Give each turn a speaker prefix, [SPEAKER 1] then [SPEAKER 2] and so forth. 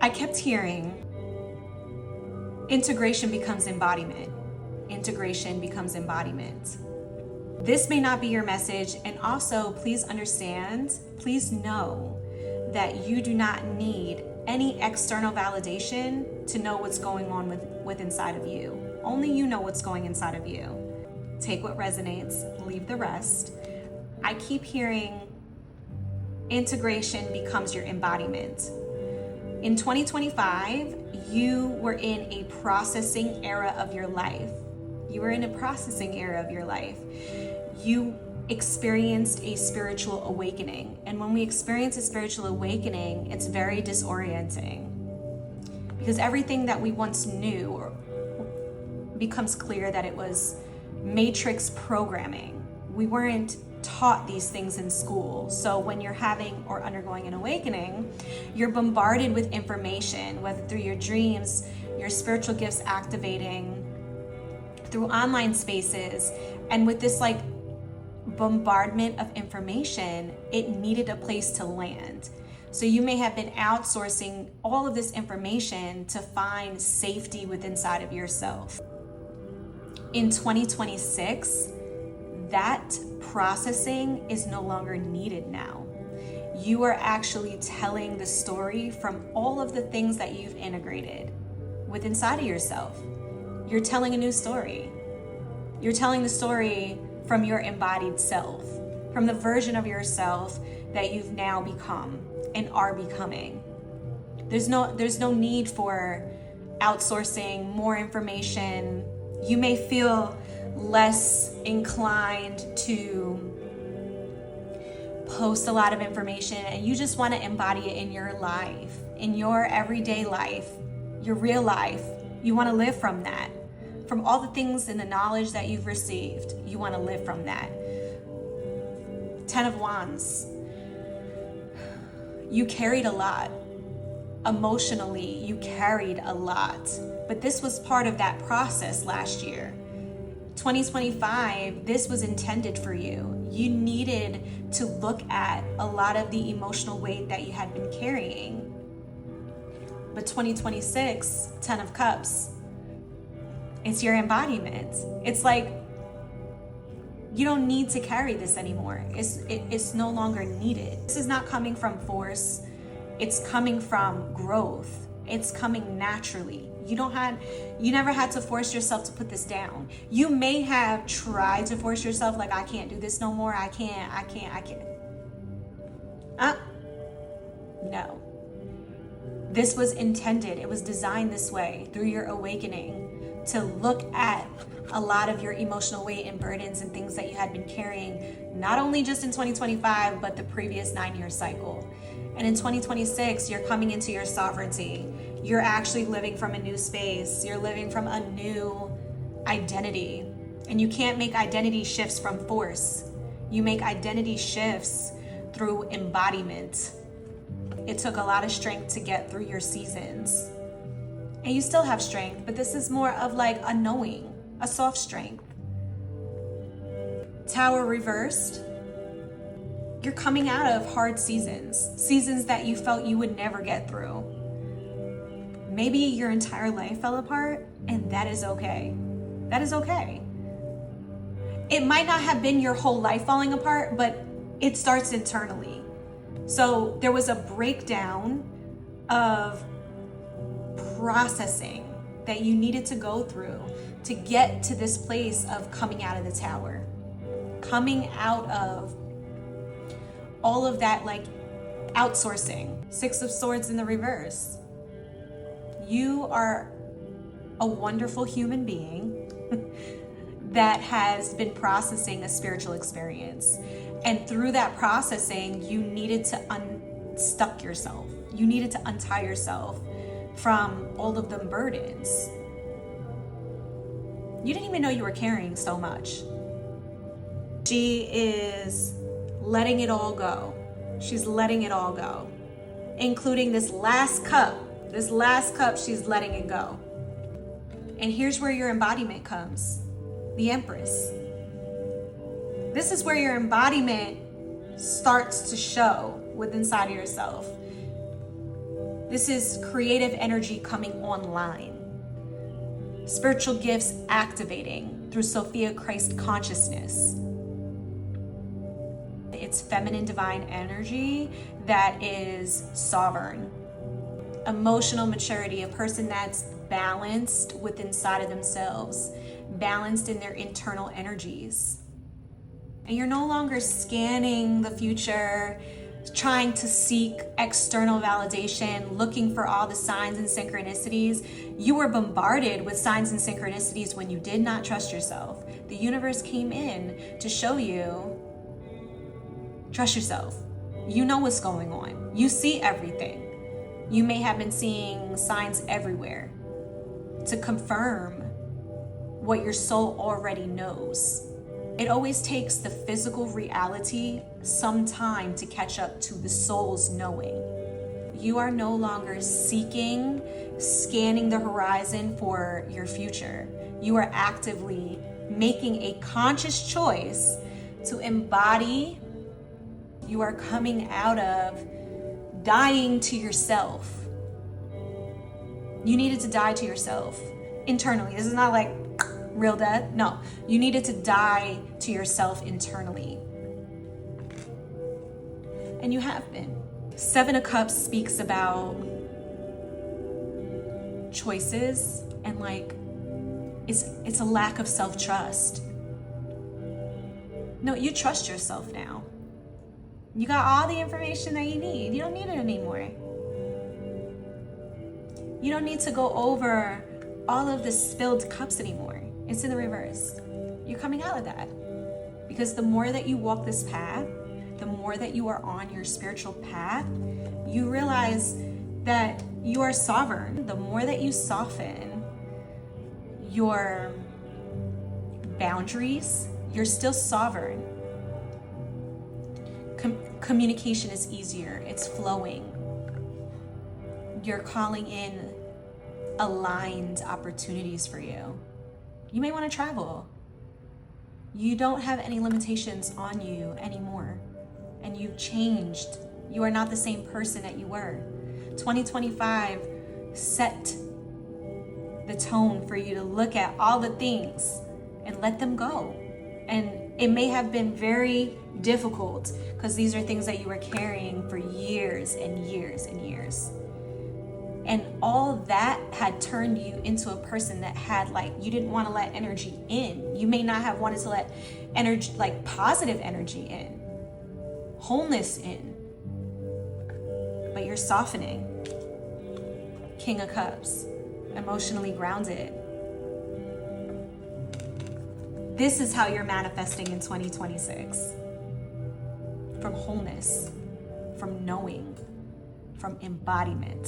[SPEAKER 1] I kept hearing integration becomes embodiment. Integration becomes embodiment. This may not be your message, and also please understand, please know that you do not need any external validation to know what's going on with inside of you. Only you know what's going inside of you. Take what resonates, leave the rest. I keep hearing integration becomes your embodiment. In 2025, you were in a processing era of your life. You were in a processing era of your life. You experienced a spiritual awakening. And when we experience a spiritual awakening, it's very disorienting. Because everything that we once knew becomes clear that it was matrix programming. We weren't taught these things in school. So when you're having or undergoing an awakening, you're bombarded with information, whether through your dreams, your spiritual gifts activating, through online spaces, and with this like bombardment of information, it needed a place to land. So you may have been outsourcing all of this information to find safety within inside of yourself. In 2026, that processing is no longer needed now. You are actually telling the story from all of the things that you've integrated with inside of yourself. You're telling a new story. You're telling the story from your embodied self, from the version of yourself that you've now become and are becoming. There's no need for outsourcing more information. You may feel less inclined to post a lot of information, and you just want to embody it in your life, in your everyday life, your real life. You want to live from that. From all the things and the knowledge that you've received, you want to live from that. 10 of Wands. You carried a lot. Emotionally, you carried a lot. But this was part of that process last year. 2025, this was intended for you. You needed to look at a lot of the emotional weight that you had been carrying. But 2026, 10 of Cups, it's your embodiment. It's like, you don't need to carry this anymore. It's no longer needed. This is not coming from force. It's coming from growth. It's coming naturally. You never had to force yourself to put this down. You may have tried to force yourself, like, I can't do this no more. I can't. No. This was intended. It was designed this way through your awakening, to look at a lot of your emotional weight and burdens and things that you had been carrying, not only just in 2025, but the previous 9-year cycle. And in 2026, you're coming into your sovereignty. You're actually living from a new space. You're living from a new identity. And you can't make identity shifts from force. You make identity shifts through embodiment. It took a lot of strength to get through your seasons. And you still have strength, but this is more of like a knowing, a soft strength. Tower reversed. You're coming out of hard seasons that you felt you would never get through. Maybe your entire life fell apart, and that is okay. That is okay. It might not have been your whole life falling apart, but it starts internally. So there was a breakdown of processing that you needed to go through to get to this place of coming out of the tower, coming out of all of that, like outsourcing. 6 of Swords in the reverse. You are a wonderful human being that has been processing a spiritual experience. And through that processing, you needed to unstuck yourself. You needed to untie yourself from all of the burdens. You didn't even know you were carrying so much. She is letting it all go. She's letting it all go, including this last cup. This last cup, she's letting it go. And here's where your embodiment comes. The Empress. This is where your embodiment starts to show within inside of yourself. This is creative energy coming online. Spiritual gifts activating through Sophia Christ consciousness. It's feminine divine energy that is sovereign. Emotional maturity, a person that's balanced within inside of themselves, balanced in their internal energies. And you're no longer scanning the future, trying to seek external validation, looking for all the signs and synchronicities. You were bombarded with signs and synchronicities when you did not trust yourself. The universe came in to show you, trust yourself. You know what's going on. You see everything. You may have been seeing signs everywhere to confirm what your soul already knows. It always takes the physical reality some time to catch up to the soul's knowing. You are no longer seeking, scanning the horizon for your future. You are actively making a conscious choice to embody. You are coming out of dying to yourself. You needed to die to yourself internally. This is not like real death. No, you needed to die to yourself internally. And you have been. Seven of Cups speaks about choices and it's a lack of self-trust. No, you trust yourself now. You got all the information that you need. You don't need it anymore. You don't need to go over all of the spilled cups anymore. It's in the reverse. You're coming out of that. Because the more that you walk this path, the more that you are on your spiritual path, you realize that you are sovereign. The more that you soften your boundaries, you're still sovereign. Communication is easier. It's flowing. You're calling in aligned opportunities for you. You may want to travel. You don't have any limitations on you anymore. And you've changed. You are not the same person that you were. 2025 set the tone for you to look at all the things and let them go. And it may have been very difficult because these are things that you were carrying for years and years and years. And all that had turned you into a person that had you didn't want to let energy in. You may not have wanted to let energy, positive energy in, wholeness in, but you're softening. King of Cups, emotionally grounded. This is how you're manifesting in 2026. From wholeness, from knowing, from embodiment.